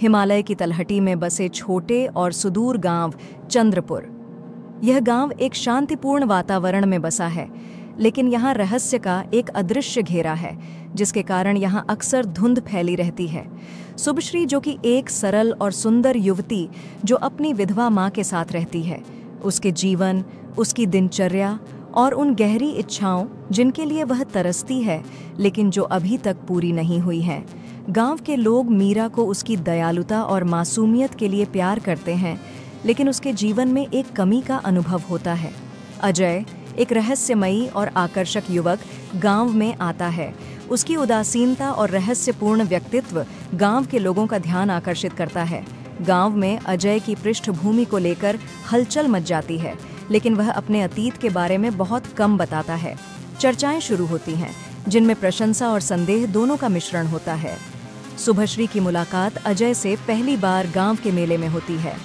हिमालय की तलहटी में बसे छोटे और सुदूर गांव चंद्रपुर। यह गांव एक शांतिपूर्ण वातावरण में बसा है, लेकिन यहाँ रहस्य का एक अदृश्य घेरा है, जिसके कारण यहाँ अक्सर धुंध फैली रहती है। शुभश्री, जो कि एक सरल और सुंदर युवती जो अपनी विधवा माँ के साथ रहती है, उसके जीवन, उसकी दिनचर्या और उन गहरी इच्छाओं जिनके लिए वह तरसती है, लेकिन जो अभी तक पूरी नहीं हुई हैं। गांव के लोग मीरा को उसकी दयालुता और मासूमियत के लिए प्यार करते हैं, लेकिन उसके जीवन में एक कमी का अनुभव होता है। अजय, एक रहस्यमयी और आकर्षक युवक, गांव में आता है। उसकी उदासीनता और रहस्यपूर्ण व्यक्तित्व गांव के लोगों का ध्यान आकर्षित करता है। गांव में अजय की पृष्ठभूमि को लेकर हलचल मच जाती है, लेकिन वह अपने अतीत के बारे में बहुत कम बताता है। चर्चाएं शुरू होती हैं, जिनमें प्रशंसा और संदेह दोनों का मिश्रण होता है। शुभश्री की मुलाकात अजय से पहली बार गांव के मेले में होती है।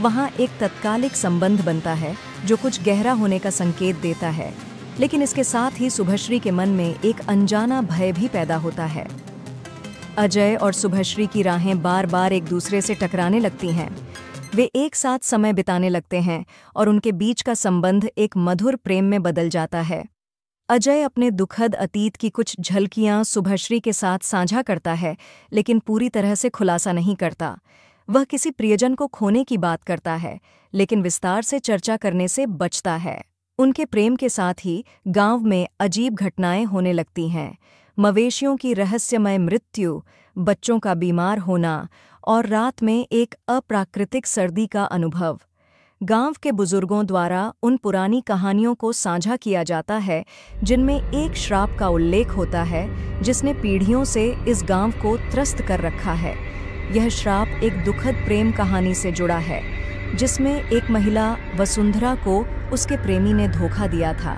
वहां एक तत्कालिक संबंध बनता है, जो कुछ गहरा होने का संकेत देता है, लेकिन इसके साथ ही शुभश्री के मन में एक अनजाना भय भी पैदा होता है। अजय और शुभश्री की राहें बार बार एक दूसरे से टकराने लगती हैं। वे एक साथ समय बिताने लगते हैं और उनके बीच का संबंध एक मधुर प्रेम में बदल जाता है। अजय अपने दुखद अतीत की कुछ झलकियां शुभश्री के साथ साझा करता है, लेकिन पूरी तरह से खुलासा नहीं करता। वह किसी प्रियजन को खोने की बात करता है, लेकिन विस्तार से चर्चा करने से बचता है। उनके प्रेम के साथ ही गांव में अजीब घटनाएं होने लगती हैं। मवेशियों की रहस्यमय मृत्यु, बच्चों का बीमार होना और रात में एक अप्राकृतिक सर्दी का अनुभव। गांव के बुजुर्गों द्वारा उन पुरानी कहानियों को साझा किया जाता है, जिनमें एक श्राप का उल्लेख होता है, जिसने पीढ़ियों से इस गांव को त्रस्त कर रखा है। यह श्राप एक दुखद प्रेम कहानी से जुड़ा है, जिसमें एक महिला वसुंधरा को उसके प्रेमी ने धोखा दिया था,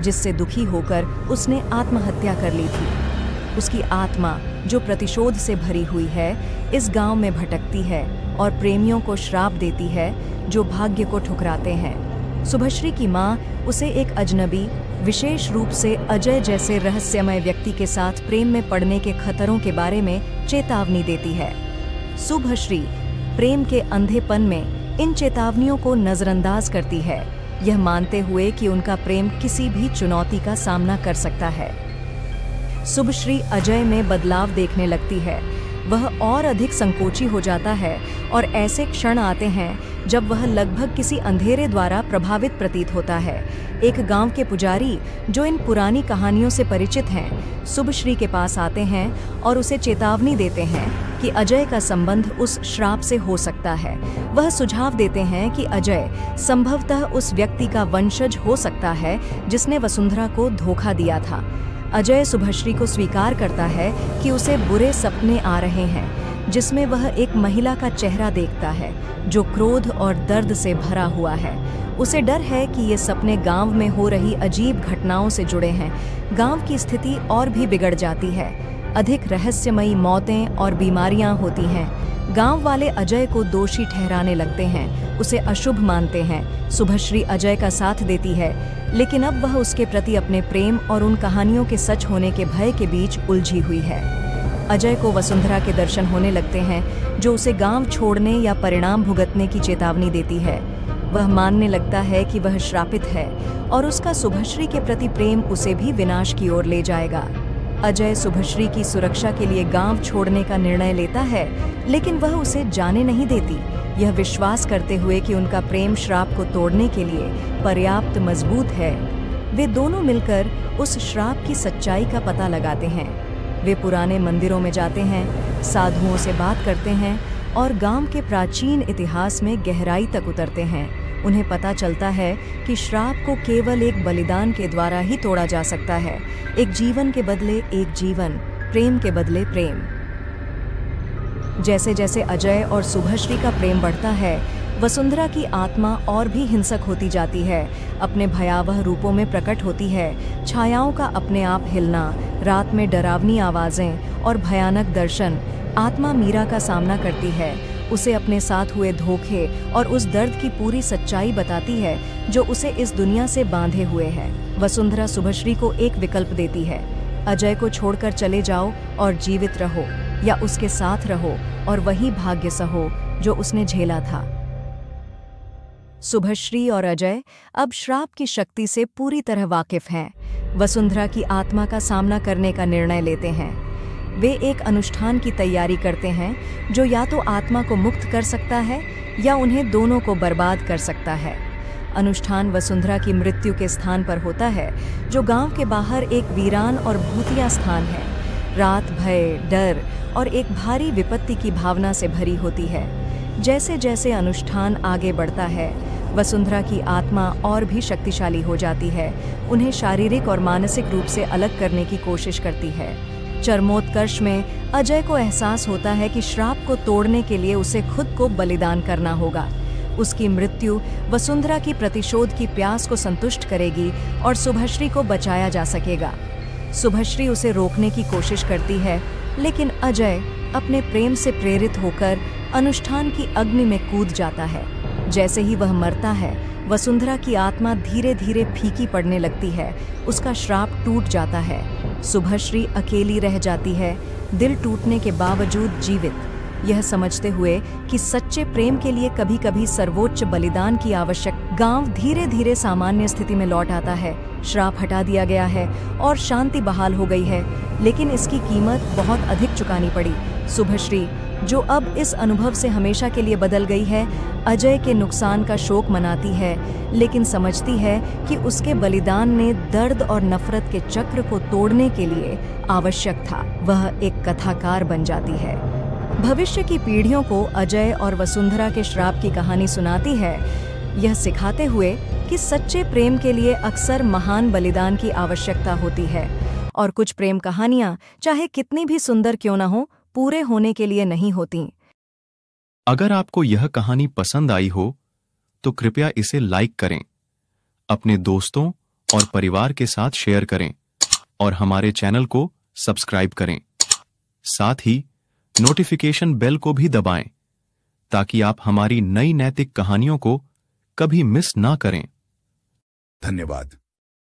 जिससे दुखी होकर उसने आत्महत्या कर ली थी। उसकी आत्मा, जो प्रतिशोध से भरी हुई है, इस गांव में भटकती है और प्रेमियों को श्राप देती है जो भाग्य को ठुकराते हैं। शुभश्री की माँ उसे एक अजनबी, विशेष रूप से अजय जैसे रहस्यमय व्यक्ति के साथ प्रेम में पड़ने के खतरों के बारे में चेतावनी देती है। शुभश्री प्रेम के अंधेपन में इन चेतावनियों को नजरअंदाज करती है, यह मानते हुए कि उनका प्रेम किसी भी चुनौती का सामना कर सकता है। शुभश्री अजय में बदलाव देखने लगती है। वह और अधिक संकोची हो जाता है और ऐसे क्षण आते हैं जब वह लगभग किसी अंधेरे द्वारा प्रभावित प्रतीत होता है। एक गांव के पुजारी, जो इन पुरानी कहानियों से परिचित हैं, शुभश्री के पास आते हैं और उसे चेतावनी देते हैं कि अजय का संबंध उस श्राप से हो सकता है। वह सुझाव देते हैं कि अजय संभवतः उस व्यक्ति का वंशज हो सकता है जिसने वसुंधरा को धोखा दिया था। अजय शुभश्री को स्वीकार करता है कि उसे बुरे सपने आ रहे हैं, जिसमें वह एक महिला का चेहरा देखता है जो क्रोध और दर्द से भरा हुआ है। उसे डर है कि ये सपने गांव में हो रही अजीब घटनाओं से जुड़े हैं। गांव की स्थिति और भी बिगड़ जाती है। अधिक रहस्यमयी मौतें और बीमारियां होती हैं। गांव वाले अजय को दोषी ठहराने लगते हैं, उसे अशुभ मानते हैं। शुभश्री अजय का साथ देती है, लेकिन अब वह उसके प्रति अपने प्रेम और उन कहानियों के सच होने के भय के बीच उलझी हुई है। अजय को वसुंधरा के दर्शन होने लगते हैं, जो उसे गांव छोड़ने या परिणाम भुगतने की चेतावनी देती है। वह मानने लगता है कि वह श्रापित है और उसका शुभश्री के प्रति प्रेम उसे भी विनाश की ओर ले जाएगा। अजय शुभश्री की सुरक्षा के लिए गांव छोड़ने का निर्णय लेता है, लेकिन वह उसे जाने नहीं देती, यह विश्वास करते हुए कि उनका प्रेम श्राप को तोड़ने के लिए पर्याप्त मजबूत है। वे दोनों मिलकर उस श्राप की सच्चाई का पता लगाते हैं। वे पुराने मंदिरों में जाते हैं, साधुओं से बात करते हैं और गांव के प्राचीन इतिहास में गहराई तक उतरते हैं। उन्हें पता चलता है कि श्राप को केवल एक बलिदान के द्वारा ही तोड़ा जा सकता है। एक जीवन के बदले एक जीवन, प्रेम के बदले प्रेम। जैसे जैसे अजय और शुभश्री का प्रेम बढ़ता है, वसुंधरा की आत्मा और भी हिंसक होती जाती है। अपने भयावह रूपों में प्रकट होती है। छायाओं का अपने आप हिलना, रात में डरावनी आवाजें और भयानक दर्शन। आत्मा मीरा का सामना करती है, उसे अपने साथ हुए धोखे और उस दर्द की पूरी सच्चाई बताती है जो उसे इस दुनिया से बांधे हुए है। वसुंधरा शुभश्री को एक विकल्प देती है, अजय को छोड़कर चले जाओ और जीवित रहो। या उसके साथ रहो और वही भाग्य सहो जो उसने झेला था। शुभश्री और अजय अब श्राप की शक्ति से पूरी तरह वाकिफ हैं। वसुंधरा की आत्मा का सामना करने का निर्णय लेते हैं। वे एक अनुष्ठान की तैयारी करते हैं जो या तो आत्मा को मुक्त कर सकता है या उन्हें दोनों को बर्बाद कर सकता है। अनुष्ठान वसुंधरा की मृत्यु के स्थान पर होता है, जो गांव के बाहर एक वीरान और भूतिया स्थान है। रात भय, डर और एक भारी विपत्ति की भावना से भरी होती है। जैसे जैसे अनुष्ठान आगे बढ़ता है, वसुंधरा की आत्मा और भी शक्तिशाली हो जाती है, उन्हें शारीरिक और मानसिक रूप से अलग करने की कोशिश करती है। चरमोत्कर्ष में अजय को एहसास होता है कि श्राप को तोड़ने के लिए उसे खुद को बलिदान करना होगा। उसकी मृत्यु वसुंधरा की प्रतिशोध की प्यास को संतुष्ट करेगी और शुभश्री को बचाया जा सकेगा। शुभश्री उसे रोकने की कोशिश करती है, लेकिन अजय अपने प्रेम से प्रेरित होकर अनुष्ठान की अग्नि में कूद जाता है। जैसे ही वह मरता है, वसुंधरा की आत्मा धीरे धीरे फीकी पड़ने लगती है। उसका श्राप टूट जाता है। शुभश्री अकेली रह जाती है, दिल टूटने के बावजूद जीवित, यह समझते हुए कि सच्चे प्रेम के लिए कभी कभी सर्वोच्च बलिदान की आवश्यक। गांव धीरे धीरे सामान्य स्थिति में लौट आता है। श्राप हटा दिया गया है और शांति बहाल हो गई है, लेकिन इसकी कीमत बहुत अधिक चुकानी पड़ी। शुभश्री, जो अब इस अनुभव से हमेशा के लिए बदल गई है, अजय के नुकसान का शोक मनाती है, लेकिन समझती है कि उसके बलिदान ने दर्द और नफरत के चक्र को तोड़ने के लिए आवश्यक था। वह एक कथाकार बन जाती है। भविष्य की पीढ़ियों को अजय और वसुंधरा के श्राप की कहानी सुनाती है, यह सिखाते हुए कि सच्चे प्रेम के लिए अक्सर महान बलिदान की आवश्यकता होती है, और कुछ प्रेम कहानियां चाहे कितनी भी सुंदर क्यों न हो, पूरे होने के लिए नहीं होती। अगर आपको यह कहानी पसंद आई हो तो कृपया इसे लाइक करें, अपने दोस्तों और परिवार के साथ शेयर करें और हमारे चैनल को सब्सक्राइब करें। साथ ही नोटिफिकेशन बेल को भी दबाएं ताकि आप हमारी नई नैतिक कहानियों को कभी मिस ना करें। धन्यवाद।